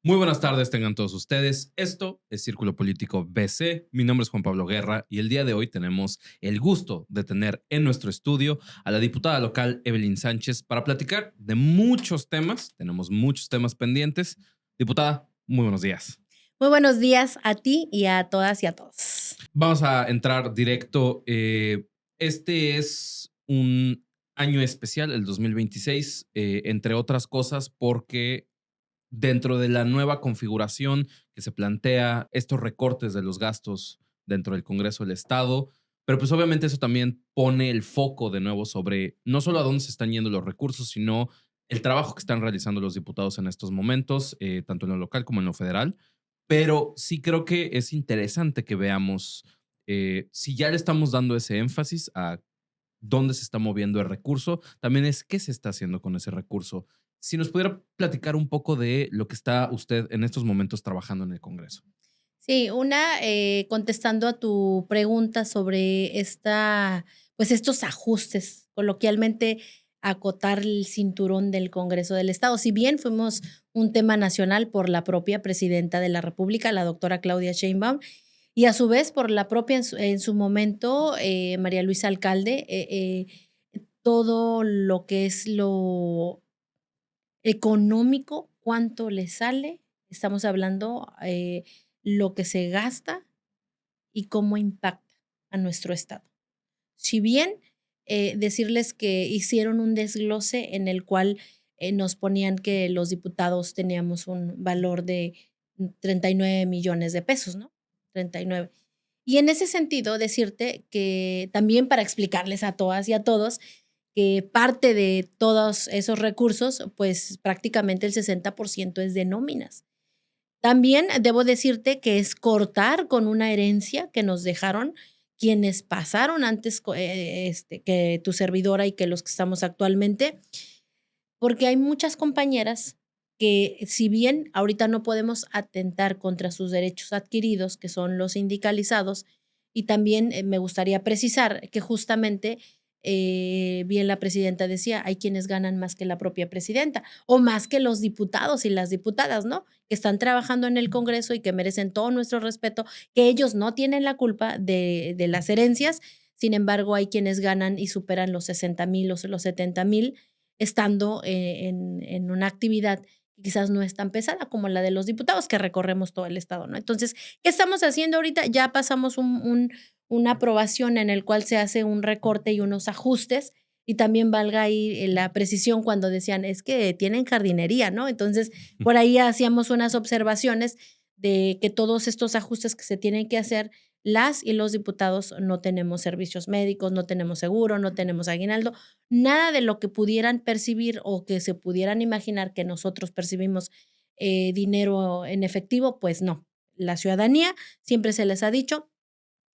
Muy buenas tardes tengan todos ustedes. Esto es Círculo Político BC. Mi nombre es Juan Pablo Guerra y el día de hoy tenemos el gusto de tener en nuestro estudio a la diputada local Evelyn Sánchez para platicar de muchos temas. Tenemos muchos temas pendientes. Diputada, muy buenos días. Muy buenos días a ti y a todas y a todos. Vamos a entrar directo. Este es un año especial, el 2026, entre otras cosas, porque dentro de la nueva configuración que se plantea, estos recortes de los gastos dentro del Congreso del Estado, pero pues obviamente eso también pone el foco de nuevo sobre no solo a dónde se están yendo los recursos, sino el trabajo que están realizando los diputados en estos momentos, tanto en lo local como en lo federal. Pero sí creo que es interesante que veamos si ya le estamos dando ese énfasis a dónde se está moviendo el recurso, también es qué se está haciendo con ese recurso. Si nos pudiera platicar un poco de lo que está usted en estos momentos trabajando en el Congreso. Sí, contestando a tu pregunta sobre pues estos ajustes, coloquialmente acotar el cinturón del Congreso del Estado. Si bien fuimos un tema nacional por la propia presidenta de la República, la doctora Claudia Sheinbaum, y a su vez por la propia en su momento, María Luisa Alcalde, todo lo que es lo económico, cuánto le sale, estamos hablando, lo que se gasta y cómo impacta a nuestro estado. Si bien, decirles que hicieron un desglose en el cual, nos ponían que los diputados teníamos un valor de 39 millones de pesos, ¿no? 39. Y en ese sentido, decirte que también para explicarles a todas y a todos que parte de todos esos recursos, pues prácticamente el 60% es de nóminas. También debo decirte que es cortar con una herencia que nos dejaron quienes pasaron antes que tu servidora y que los que estamos actualmente, porque hay muchas compañeras que, si bien ahorita no podemos atentar contra sus derechos adquiridos, que son los sindicalizados, y también me gustaría precisar que justamente, bien la presidenta decía, hay quienes ganan más que la propia presidenta o más que los diputados y las diputadas, ¿no? Que están trabajando en el Congreso y que merecen todo nuestro respeto, que ellos no tienen la culpa de las herencias. Sin embargo, hay quienes ganan y superan los 60,000 o los 70,000 estando en una actividad que quizás no es tan pesada como la de los diputados que recorremos todo el estado, ¿no? Entonces, ¿qué estamos haciendo ahorita? Ya pasamos una aprobación en el cual se hace un recorte y unos ajustes y también valga ahí la precisión cuando decían, es que tienen jardinería, ¿no? Entonces, por ahí hacíamos unas observaciones de que todos estos ajustes que se tienen que hacer, las y los diputados no tenemos servicios médicos, no tenemos seguro, no tenemos aguinaldo, nada de lo que pudieran percibir o que se pudieran imaginar que nosotros percibimos, dinero en efectivo, pues no. La ciudadanía, siempre se les ha dicho,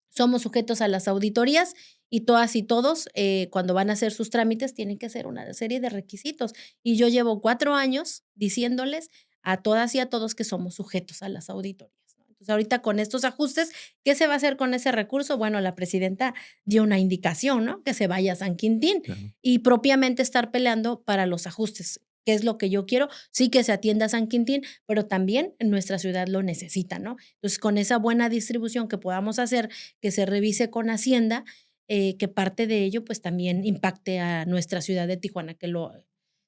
somos sujetos a las auditorías y todas y todos, cuando van a hacer sus trámites, tienen que hacer una serie de requisitos. Y yo llevo 4 años diciéndoles a todas y a todos que somos sujetos a las auditorías, ¿no? Entonces, ahorita con estos ajustes, ¿qué se va a hacer con ese recurso? Bueno, la presidenta dio una indicación, ¿no? Que se vaya a San Quintín Claro. y propiamente estar peleando para los ajustes. ¿Qué es lo que yo quiero? Sí, que se atienda a San Quintín, pero también nuestra ciudad lo necesita, ¿no? Entonces, con esa buena distribución que podamos hacer, que se revise con Hacienda, que parte de ello, pues, también impacte a nuestra ciudad de Tijuana, que lo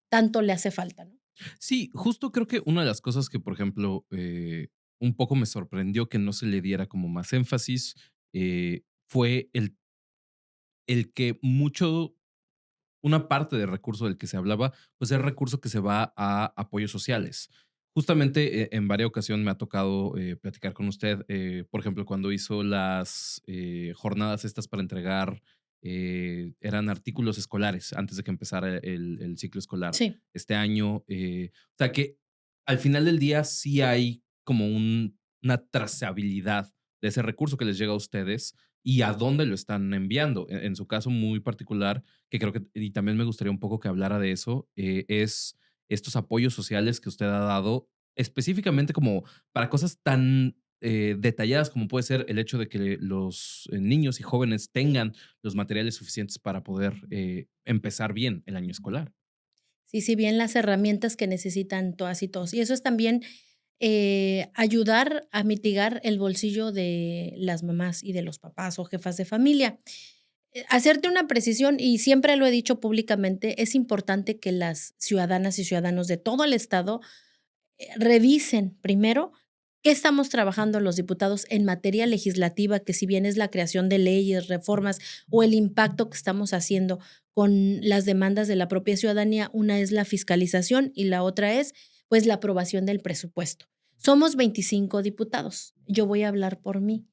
tanto le hace falta, ¿no? Sí, justo creo que una de las cosas que, por ejemplo, un poco me sorprendió que no se le diera como más énfasis, fue el que una parte del recurso del que se hablaba, pues es recurso que se va a apoyos sociales. Justamente en varias ocasiones me ha tocado platicar con usted, por ejemplo, cuando hizo las jornadas estas para entregar, eran artículos escolares antes de que empezara el ciclo escolar Sí. este año. O sea que al final del día sí hay como una trazabilidad de ese recurso que les llega a ustedes y a dónde lo están enviando. En su caso muy particular, que creo que, y también me gustaría un poco que hablara de eso, es estos apoyos sociales que usted ha dado específicamente como para cosas tan detalladas como puede ser el hecho de que los niños y jóvenes tengan los materiales suficientes para poder empezar bien el año escolar. Sí, sí, bien las herramientas que necesitan todas y todos. Y eso es también ayudar a mitigar el bolsillo de las mamás y de los papás o jefas de familia. Hacerte una precisión, y siempre lo he dicho públicamente, es importante que las ciudadanas y ciudadanos de todo el estado revisen primero qué estamos trabajando los diputados en materia legislativa, que si bien es la creación de leyes, reformas o el impacto que estamos haciendo con las demandas de la propia ciudadanía, una es la fiscalización y la otra es pues la aprobación del presupuesto. Somos 25 diputados. Yo voy a hablar por mí.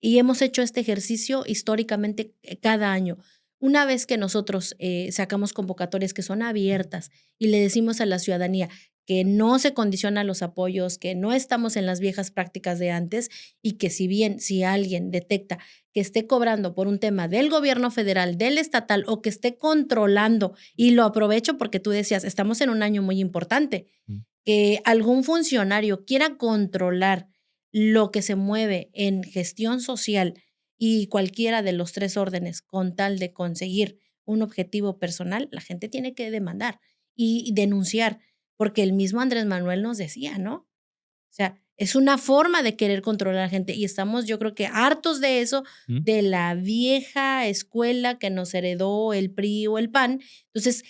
Y hemos hecho este ejercicio históricamente cada año. Una vez que nosotros sacamos convocatorias que son abiertas y le decimos a la ciudadanía que no se condicionan los apoyos, que no estamos en las viejas prácticas de antes y que si bien si alguien detecta que esté cobrando por un tema del gobierno federal, del estatal o que esté controlando, y lo aprovecho porque tú decías, estamos en un año muy importante, Mm. que algún funcionario quiera controlar lo que se mueve en gestión social y cualquiera de los 3 órdenes con tal de conseguir un objetivo personal, la gente tiene que demandar y denunciar, porque el mismo Andrés Manuel nos decía, ¿no? O sea, es una forma de querer controlar a la gente y estamos, yo creo que hartos de eso, Mm. de la vieja escuela que nos heredó el PRI o el PAN. Entonces,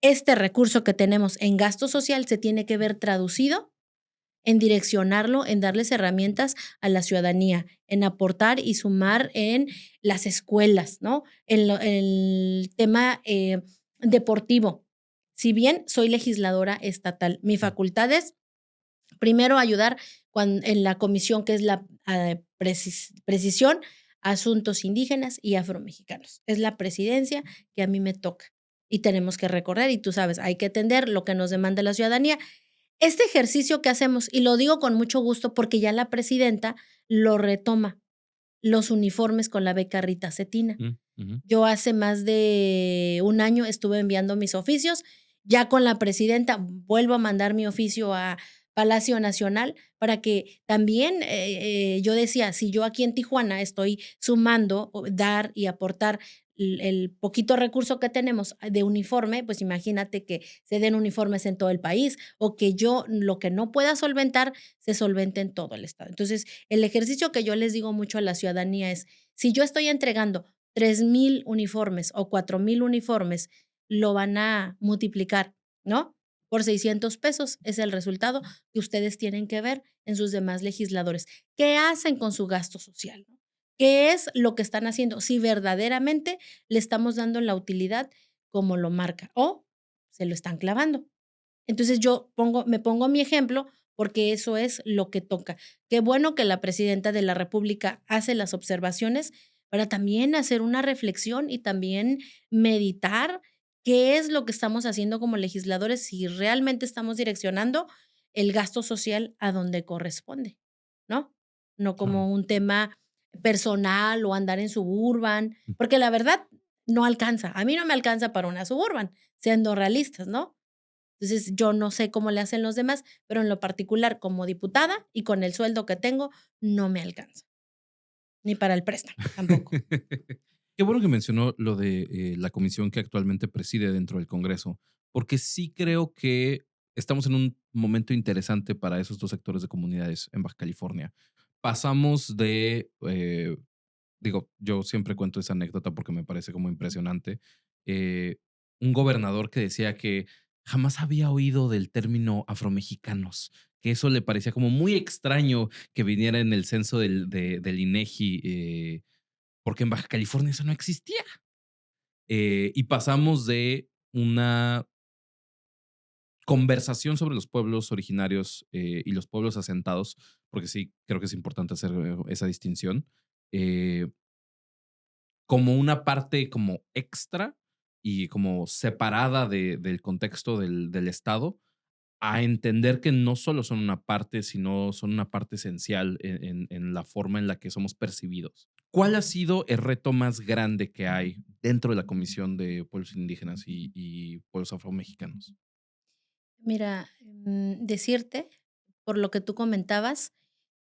este recurso que tenemos en gasto social se tiene que ver traducido en direccionarlo, en darles herramientas a la ciudadanía, en aportar y sumar en las escuelas, ¿no? En el tema deportivo. Si bien soy legisladora estatal, mi Mm. facultad es primero ayudar en la comisión que es la precisión, asuntos indígenas y afromexicanos. Es la presidencia que a mí me toca y tenemos que recorrer y tú sabes, hay que atender lo que nos demanda la ciudadanía. Este ejercicio que hacemos, y lo digo con mucho gusto porque ya la presidenta lo retoma, los uniformes con la beca Rita Cetina. Mm. Ujú. Yo hace más de un año estuve enviando mis oficios, ya con la presidenta vuelvo a mandar mi oficio a Palacio Nacional para que también, yo decía, si yo aquí en Tijuana estoy sumando, dar y aportar el poquito recurso que tenemos de uniforme, pues imagínate que se den uniformes en todo el país o que yo lo que no pueda solventar se solvente en todo el estado. Entonces, el ejercicio que yo les digo mucho a la ciudadanía es, si yo estoy entregando 3,000 uniformes o 4,000 uniformes, lo van a multiplicar, ¿no? Por 600 pesos es el resultado que ustedes tienen que ver en sus demás legisladores. ¿Qué hacen con su gasto social? ¿No? ¿Qué es lo que están haciendo? Si verdaderamente le estamos dando la utilidad como lo marca o se lo están clavando. Entonces me pongo mi ejemplo porque eso es lo que toca. Qué bueno que la presidenta de la República hace las observaciones para también hacer una reflexión y también meditar qué es lo que estamos haciendo como legisladores, si realmente estamos direccionando el gasto social a donde corresponde, ¿no? No Claro. como un tema personal o andar en suburban, porque la verdad no alcanza. A mí no me alcanza para una suburban, siendo realistas, ¿no? Entonces, yo no sé cómo le hacen los demás, pero en lo particular, como diputada y con el sueldo que tengo, no me alcanza, ni para el préstamo, tampoco. Qué bueno que mencionó lo de la comisión que actualmente preside dentro del Congreso, porque sí creo que estamos en un momento interesante para esos dos sectores de comunidades en Baja California. Pasamos de, digo, yo siempre cuento esa anécdota porque me parece como impresionante, eh, un gobernador que decía que jamás había oído del término afromexicanos, que eso le parecía como muy extraño que viniera en el censo del INEGI, porque en Baja California eso no existía. Y pasamos de una conversación sobre los pueblos originarios y los pueblos asentados, porque sí, creo que es importante hacer esa distinción, eh, como una parte como extra y como separada del contexto del Estado, a entender que no solo son una parte, sino son una parte esencial en la forma en la que somos percibidos. ¿Cuál ha sido el reto más grande que hay dentro de la Comisión de Pueblos Indígenas y Pueblos Afromexicanos? Mira, decirte, por lo que tú comentabas,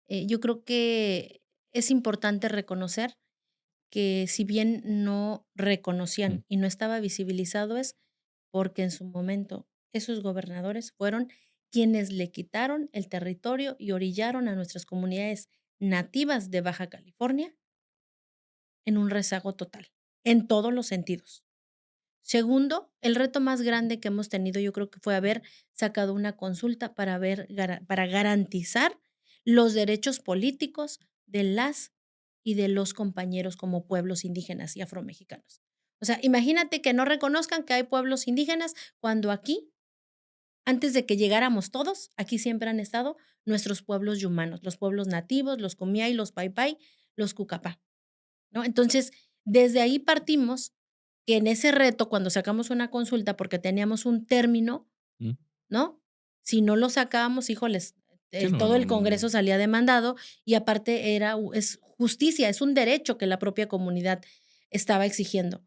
yo creo que es importante reconocer que si bien no Mm. reconocían y no estaba visibilizado es porque en su momento esos gobernadores fueron quienes le quitaron el territorio y orillaron a nuestras comunidades nativas de Baja California en un rezago total, en todos los sentidos. Segundo, el reto más grande que hemos tenido, yo creo que fue haber sacado una consulta para garantizar los derechos políticos de las y de los compañeros como pueblos indígenas y afromexicanos. O sea, imagínate que no reconozcan que hay pueblos indígenas cuando aquí, antes de que llegáramos todos, aquí siempre han estado nuestros pueblos yumanos, los pueblos nativos, los Comiay, los Paipai, los Cucapá, ¿no? Entonces, desde ahí partimos que en ese reto, cuando sacamos una consulta, porque teníamos un término, Mm. ¿no? Si no lo sacábamos, híjoles, Sí, no, todo no, el Congreso no. salía demandado y aparte es justicia, es un derecho que la propia comunidad estaba exigiendo.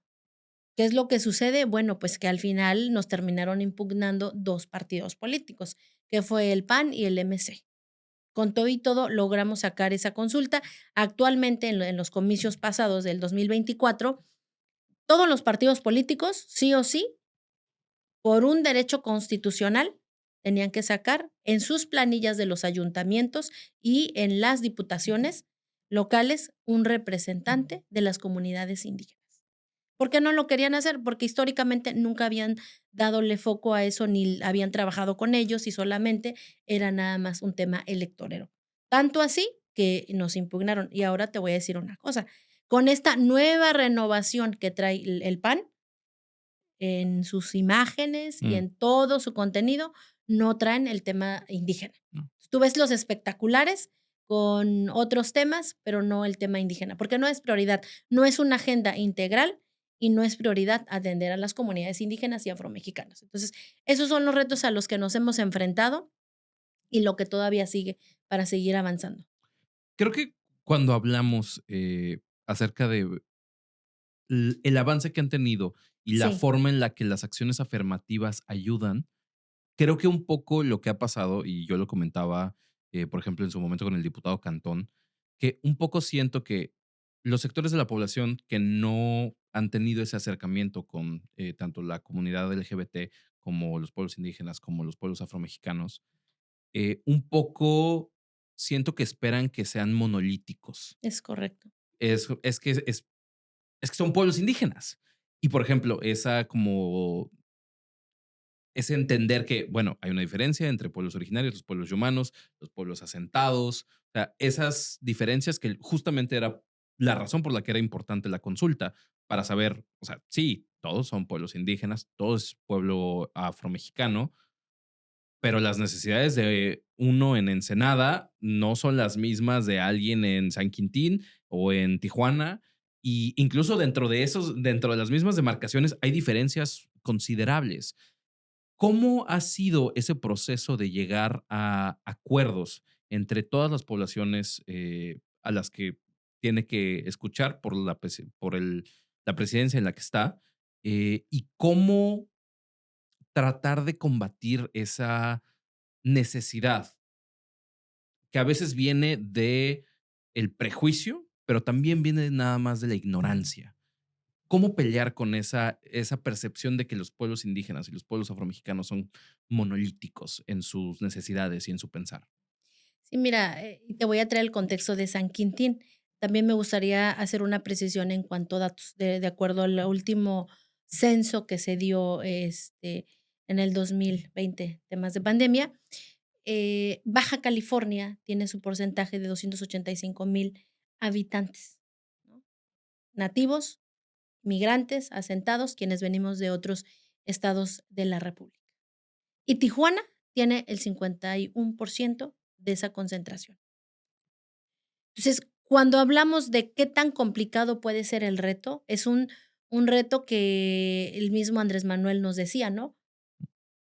¿Qué es lo que sucede? Bueno, pues que al final nos terminaron impugnando 2 partidos políticos, que fue el PAN y el MC. Con todo y todo, logramos sacar esa consulta. Actualmente, en los comicios pasados del 2024, todos los partidos políticos, sí o sí, por un derecho constitucional, tenían que sacar en sus planillas de los ayuntamientos y en las diputaciones locales un representante de las comunidades indígenas. ¿Por qué no lo querían hacer? Porque históricamente nunca habían dadole foco a eso, ni habían trabajado con ellos y solamente era nada más un tema electorero. Tanto así que nos impugnaron. Y ahora te voy a decir una cosa, con esta nueva renovación que trae el PAN, en sus imágenes y Mm, en todo su contenido, no traen el tema indígena. no. Tú ves los espectaculares con otros temas, pero no el tema indígena, porque no es prioridad, no es una agenda integral y no es prioridad atender a las comunidades indígenas y afromexicanas. Entonces, esos son los retos a los que nos hemos enfrentado y lo que todavía sigue para seguir avanzando. Creo que cuando hablamos, acerca de el avance que han tenido y la Sí, forma en la que las acciones afirmativas ayudan, creo que un poco lo que ha pasado, y yo lo comentaba, por ejemplo, en su momento con el diputado Cantón, que un poco siento que los sectores de la población que no han tenido ese acercamiento con tanto la comunidad LGBT como los pueblos indígenas, como los pueblos afromexicanos, un poco siento que esperan que sean monolíticos. es correcto. Es que son pueblos indígenas. Y, por ejemplo, esa como es entender que, bueno, hay una diferencia entre pueblos originarios, los pueblos humanos, los pueblos asentados, o sea, esas diferencias que justamente era la razón por la que era importante la consulta, para saber, o sea, sí, todos son pueblos indígenas, todo es pueblo afromexicano, pero las necesidades de uno en Ensenada no son las mismas de alguien en San Quintín o en Tijuana. Y incluso dentro de las mismas demarcaciones hay diferencias considerables. ¿Cómo ha sido ese proceso de llegar a acuerdos entre todas las poblaciones a las que tiene que escuchar por la presidencia en la que está? ¿Y cómo tratar de combatir esa necesidad que a veces viene de el prejuicio, pero también viene nada más de la ignorancia? ¿Cómo pelear con esa percepción de que los pueblos indígenas y los pueblos afromexicanos son monolíticos en sus necesidades y en su pensar? Sí, mira, y te voy a traer el contexto de San Quintín. También me gustaría hacer una precisión en cuanto a datos. De acuerdo al último censo que se dio en el 2020, temas de pandemia, Baja California tiene su porcentaje de 285,000 habitantes, ¿no? Nativos, migrantes, asentados, quienes venimos de otros estados de la República. Y Tijuana tiene el 51% de esa concentración. Entonces, cuando hablamos de qué tan complicado puede ser el reto, es un reto que el mismo Andrés Manuel nos decía, ¿no?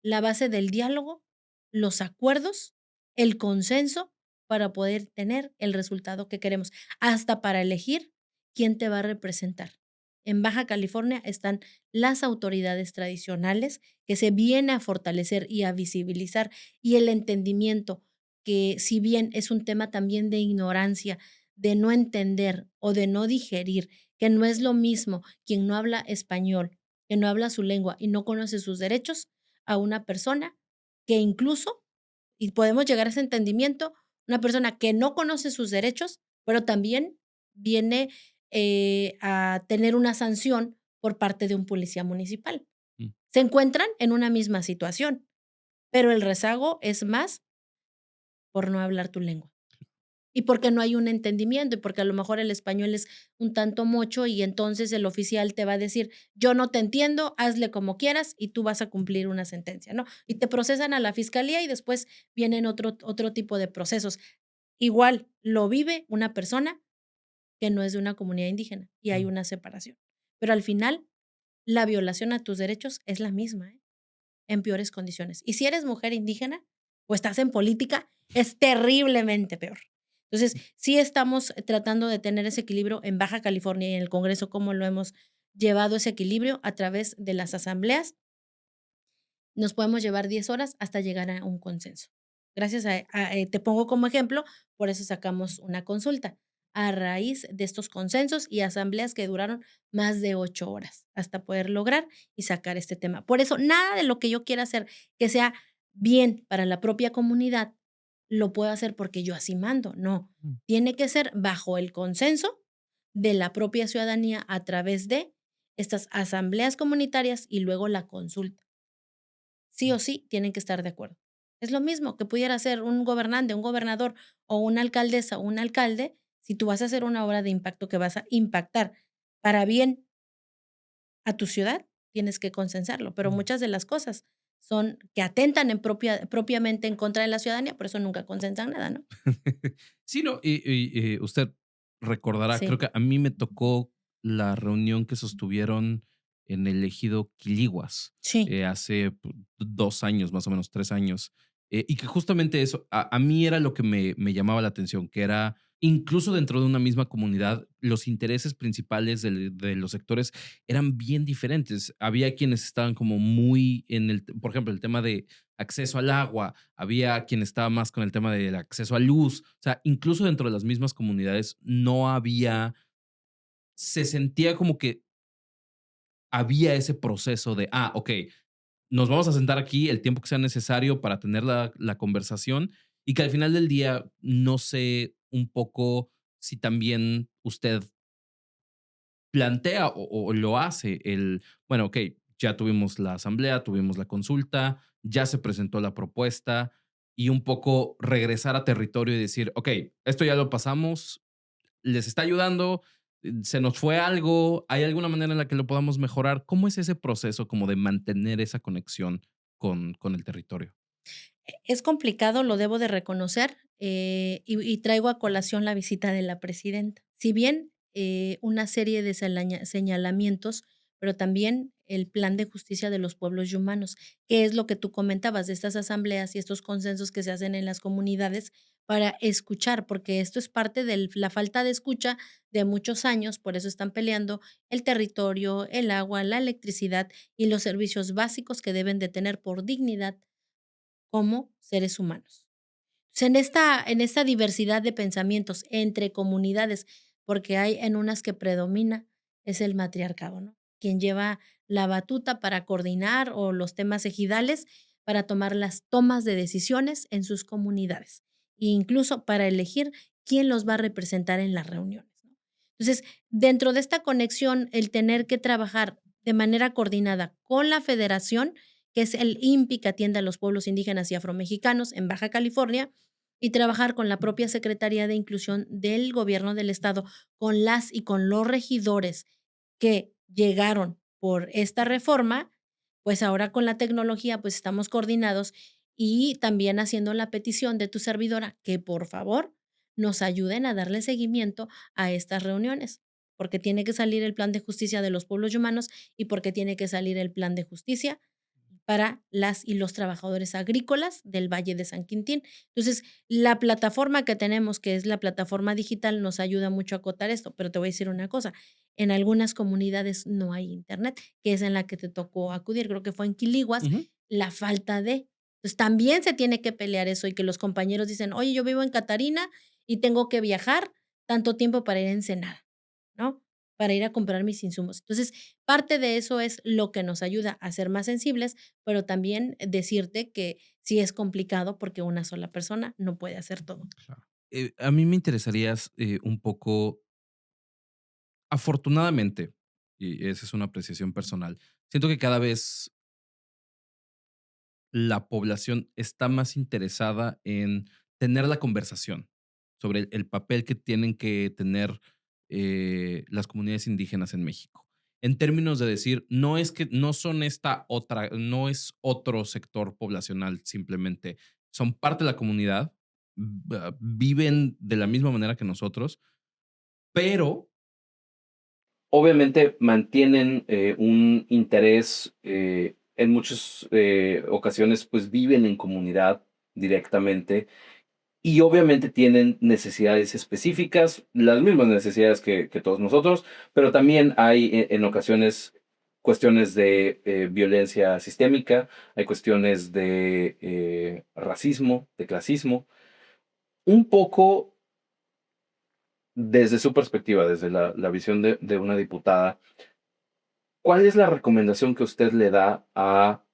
La base del diálogo, los acuerdos, el consenso para poder tener el resultado que queremos, hasta para elegir quién te va a representar. En Baja California están las autoridades tradicionales que se viene a fortalecer y a visibilizar y el entendimiento que si bien es un tema también de ignorancia, de no entender o de no digerir, que no es lo mismo quien no habla español, que no habla su lengua y no conoce sus derechos, a una persona que incluso y podemos llegar a ese entendimiento, una persona que no conoce sus derechos, pero también viene, a tener una sanción por parte de un policía municipal. Mm. Se encuentran en una misma situación, pero el rezago es más por no hablar tu lengua. Y porque no hay un entendimiento, y porque a lo mejor el español es un tanto mocho, y entonces el oficial te va a decir: "Yo no te entiendo, hazle como quieras", y tú vas a cumplir una sentencia, ¿no? Y te procesan a la fiscalía, y después vienen otro tipo de procesos. Igual lo vive una persona que no es de una comunidad indígena, y hay Mm. una separación. Pero al final, la violación a tus derechos es la misma, ¿eh? En peores condiciones. Y si eres mujer indígena o estás en política, es terriblemente peor. Entonces, sí estamos tratando de tener ese equilibrio en Baja California y en el Congreso, cómo lo hemos llevado ese equilibrio a través de las asambleas. Nos podemos llevar 10 horas hasta llegar a un consenso. Gracias te pongo como ejemplo, por eso sacamos una consulta, a raíz de estos consensos y asambleas que duraron más de 8 horas hasta poder lograr y sacar este tema. Por eso, nada de lo que yo quiera hacer que sea bien para la propia comunidad, lo puedo hacer porque yo así mando, no. Mm. Tiene que ser bajo el consenso de la propia ciudadanía a través de estas asambleas comunitarias y luego la consulta. Sí o sí tienen que estar de acuerdo. Es lo mismo que pudiera ser un gobernante, un gobernador o una alcaldesa o un alcalde, si tú vas a hacer una obra de impacto que vas a impactar para bien a tu ciudad, tienes que consensarlo, pero Mm. muchas de las cosas son que atentan propiamente en contra de la ciudadanía, por eso nunca consensan nada, ¿no? Sí, no, y usted recordará, creo Sí, que a mí me tocó la reunión que sostuvieron en el ejido Quiliguas, sí. hace 2 años, más o menos 3 años, y que justamente eso, a mí era lo que me llamaba la atención, que era, incluso dentro de una misma comunidad, los intereses principales de los sectores eran bien diferentes. Había quienes estaban como muy en el, por ejemplo, el tema de acceso al agua, había quien estaba más con el tema del acceso a luz, o sea, incluso dentro de las mismas comunidades no había, se sentía como que había ese proceso de, ok, nos vamos a sentar aquí el tiempo que sea necesario para tener la conversación y que al final del día no sé un poco si también usted plantea o lo hace el, bueno, ok, ya tuvimos la asamblea, tuvimos la consulta, ya se presentó la propuesta y un poco regresar a territorio y decir, ok, esto ya lo pasamos, les está ayudando, se nos fue algo, ¿hay alguna manera en la que lo podamos mejorar? ¿Cómo es ese proceso como de mantener esa conexión con el territorio? Es complicado, lo debo de reconocer, y traigo a colación la visita de la presidenta. Si bien, una serie de señalamientos, pero también el plan de justicia de los pueblos y humanos, que es lo que tú comentabas de estas asambleas y estos consensos que se hacen en las comunidades para escuchar, porque esto es parte de la falta de escucha de muchos años, por eso están peleando el territorio, el agua, la electricidad y los servicios básicos que deben de tener por dignidad como seres humanos. Sea, en esta diversidad de pensamientos entre comunidades, porque hay en unas que predomina es el matriarcado, ¿no? Quien lleva la batuta para coordinar o los temas ejidales para tomar las tomas de decisiones en sus comunidades, e incluso para elegir quién los va a representar en las reuniones, ¿no? Entonces, dentro de esta conexión, el tener que trabajar de manera coordinada con la federación, que es el INPI que atiende a los pueblos indígenas y afromexicanos en Baja California, y trabajar con la propia Secretaría de Inclusión del Gobierno del Estado, con las y con los regidores que llegaron por esta reforma, pues ahora con la tecnología, pues estamos coordinados y también haciendo la petición de tu servidora que por favor nos ayuden a darle seguimiento a estas reuniones, porque tiene que salir el plan de justicia de los pueblos y humanos y porque tiene que salir el plan de justicia para las y los trabajadores agrícolas del Valle de San Quintín. Entonces, la plataforma que tenemos, que es la plataforma digital, nos ayuda mucho a acotar esto, pero te voy a decir una cosa, en algunas comunidades no hay internet, que es en la que te tocó acudir, creo que fue en Quiliguas, Ujú. la falta de. Entonces, también se tiene que pelear eso y que los compañeros dicen, oye, yo vivo en Catarina y tengo que viajar tanto tiempo para ir a Ensenada, ¿no? para ir a comprar mis insumos. Entonces, parte de eso es lo que nos ayuda a ser más sensibles, pero también decirte que sí es complicado porque una sola persona no puede hacer todo. Claro. A mí me interesaría un poco, afortunadamente, y esa es una apreciación personal, siento que cada vez la población está más interesada en tener la conversación sobre el papel que tienen que tener las comunidades indígenas en México. En términos de decir, no es que no son esta otra, no es otro sector poblacional, simplemente son parte de la comunidad, viven de la misma manera que nosotros, pero obviamente mantienen un interés, en muchas ocasiones, pues viven en comunidad directamente y obviamente tienen necesidades específicas, las mismas necesidades que todos nosotros, pero también hay en ocasiones cuestiones de violencia sistémica, hay cuestiones de racismo, de clasismo. Un poco desde su perspectiva, desde la visión de una diputada, ¿cuál es la recomendación que usted le da a,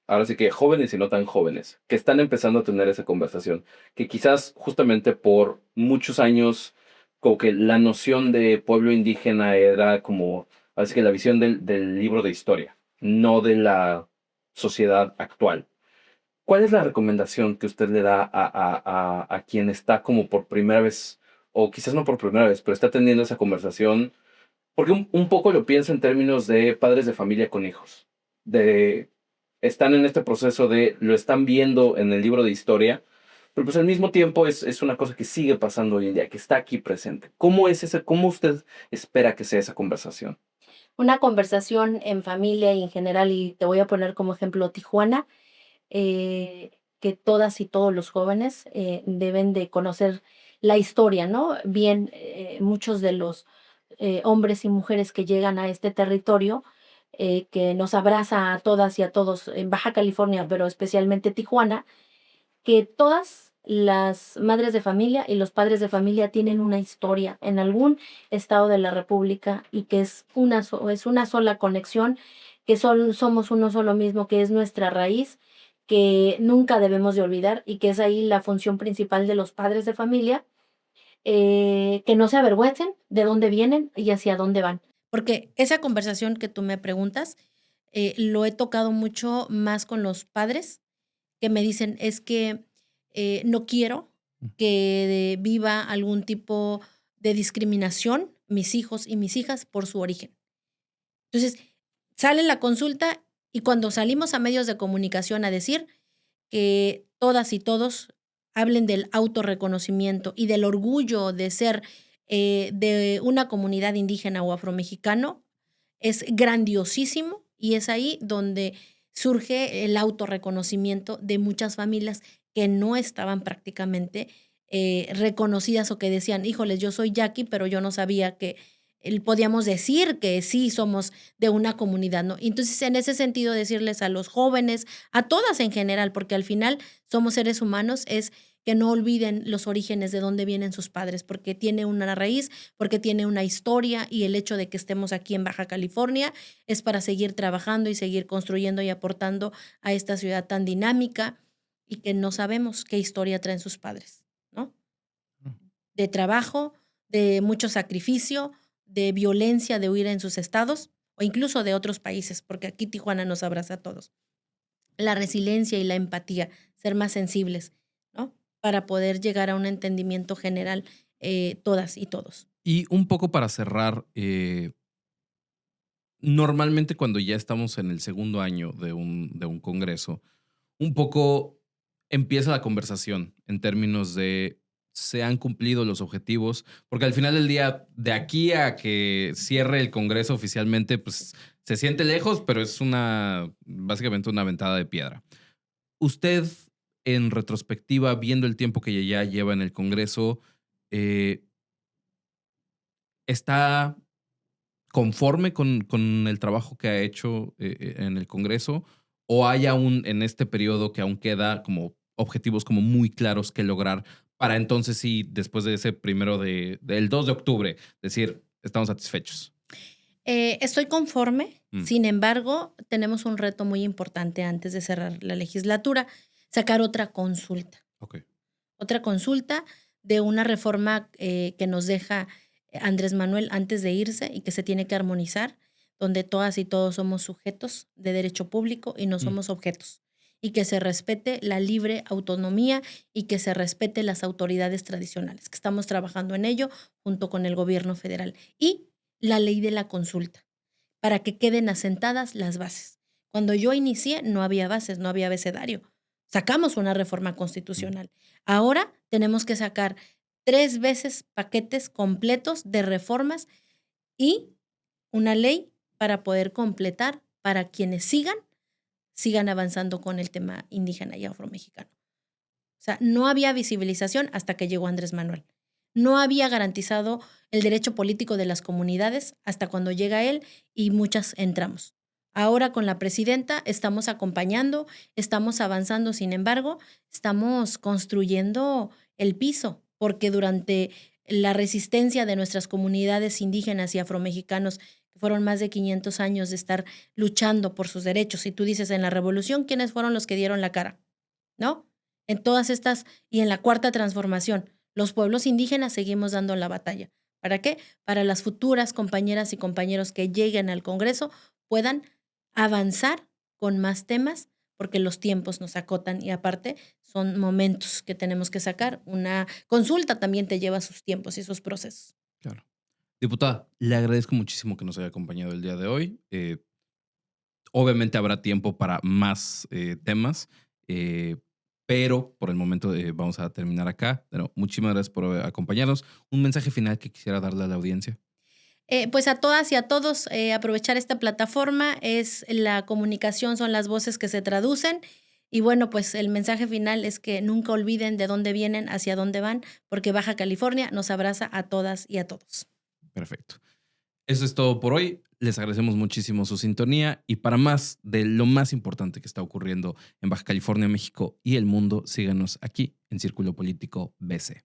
ahora sí que jóvenes y no tan jóvenes, que están empezando a tener esa conversación? Que quizás justamente por muchos años, como que la noción de pueblo indígena era como, así que la visión del libro de historia, no de la sociedad actual. ¿Cuál es la recomendación que usted le da a quien está como por primera vez, o quizás no por primera vez, pero está teniendo esa conversación? Porque un poco lo pienso en términos de padres de familia con hijos. De, están en este proceso de, lo están viendo en el libro de historia, pero pues al mismo tiempo es una cosa que sigue pasando hoy en día, que está aquí presente. ¿Cómo es ese, cómo usted espera que sea esa conversación? Una conversación en familia y en general, y te voy a poner como ejemplo Tijuana, que todas y todos los jóvenes deben de conocer la historia, ¿no? Bien, muchos de los hombres y mujeres que llegan a este territorio, que nos abraza a todas y a todos en Baja California, pero especialmente Tijuana, que todas las madres de familia y los padres de familia tienen una historia en algún estado de la República y que es es una sola conexión, que somos uno solo mismo, que es nuestra raíz, que nunca debemos de olvidar y que es ahí la función principal de los padres de familia, que no se avergüencen de dónde vienen y hacia dónde van. Porque esa conversación que tú me preguntas, lo he tocado mucho más con los padres que me dicen, es que no quiero que viva algún tipo de discriminación mis hijos y mis hijas por su origen. Entonces, sale la consulta y cuando salimos a medios de comunicación a decir que todas y todos hablen del autorreconocimiento y del orgullo de ser de una comunidad indígena o afromexicano, es grandiosísimo y es ahí donde surge el autorreconocimiento de muchas familias que no estaban prácticamente reconocidas o que decían, híjoles, yo soy Jackie, pero yo no sabía que podíamos decir que sí somos de una comunidad, ¿no? Entonces, en ese sentido, decirles a los jóvenes, a todas en general, porque al final somos seres humanos, es que no olviden los orígenes de dónde vienen sus padres, porque tiene una raíz, porque tiene una historia y el hecho de que estemos aquí en Baja California es para seguir trabajando y seguir construyendo y aportando a esta ciudad tan dinámica y que no sabemos qué historia traen sus padres, ¿no? De trabajo, de mucho sacrificio, de violencia, de huir en sus estados o incluso de otros países, porque aquí Tijuana nos abraza a todos. La resiliencia y la empatía, ser más sensibles, ¿no? Para poder llegar a un entendimiento general todas y todos. Y un poco para cerrar, normalmente cuando ya estamos en el segundo año de un congreso, un poco empieza la conversación en términos de se han cumplido los objetivos, porque al final del día, de aquí a que cierre el congreso oficialmente, pues se siente lejos, pero es una, básicamente una ventada de piedra. Usted, en retrospectiva, viendo el tiempo que ya lleva en el congreso, eh, ¿está conforme con el trabajo que ha hecho en el Congreso? ¿O hay aún en este periodo que aún queda como objetivos como muy claros que lograr para entonces sí, después de ese primero del 2 de octubre, decir, estamos satisfechos. Estoy conforme, Mm. sin embargo, tenemos un reto muy importante antes de cerrar la legislatura, sacar otra consulta. Ok. Otra consulta de una reforma que nos deja Andrés Manuel antes de irse y que se tiene que armonizar, donde todas y todos somos sujetos de derecho público y no Mm. somos objetos. Y que se respete la libre autonomía y que se respete las autoridades tradicionales, que estamos trabajando en ello junto con el gobierno federal. Y la ley de la consulta, para que queden asentadas las bases. Cuando yo inicié no había bases, no había abecedario. Sacamos una reforma constitucional. Ahora tenemos que sacar 3 veces paquetes completos de reformas y una ley para poder completar para quienes sigan avanzando con el tema indígena y afromexicano. O sea, no había visibilización hasta que llegó Andrés Manuel. No había garantizado el derecho político de las comunidades hasta cuando llega él y muchas entramos. Ahora con la presidenta estamos acompañando, estamos avanzando, sin embargo, estamos construyendo el piso, porque durante la resistencia de nuestras comunidades indígenas y afromexicanos, que fueron más de 500 años de estar luchando por sus derechos, y tú dices en la revolución, ¿quiénes fueron los que dieron la cara? ¿No? En todas estas y en la cuarta transformación, los pueblos indígenas seguimos dando la batalla. ¿Para qué? Para las futuras compañeras y compañeros que lleguen al Congreso puedan avanzar con más temas, porque los tiempos nos acotan y aparte son momentos que tenemos que sacar. Una consulta también te lleva sus tiempos y sus procesos. Claro. Diputada, le agradezco muchísimo que nos haya acompañado el día de hoy. Obviamente habrá tiempo para más temas, pero por el momento vamos a terminar acá. Pero muchísimas gracias por acompañarnos. Un mensaje final que quisiera darle a la audiencia. Pues a todas y a todos, aprovechar esta plataforma es la comunicación, son las voces que se traducen. Y bueno, pues el mensaje final es que nunca olviden de dónde vienen, hacia dónde van, porque Baja California nos abraza a todas y a todos. Perfecto. Eso es todo por hoy. Les agradecemos muchísimo su sintonía y para más de lo más importante que está ocurriendo en Baja California, México y el mundo, síganos aquí en Círculo Político BC.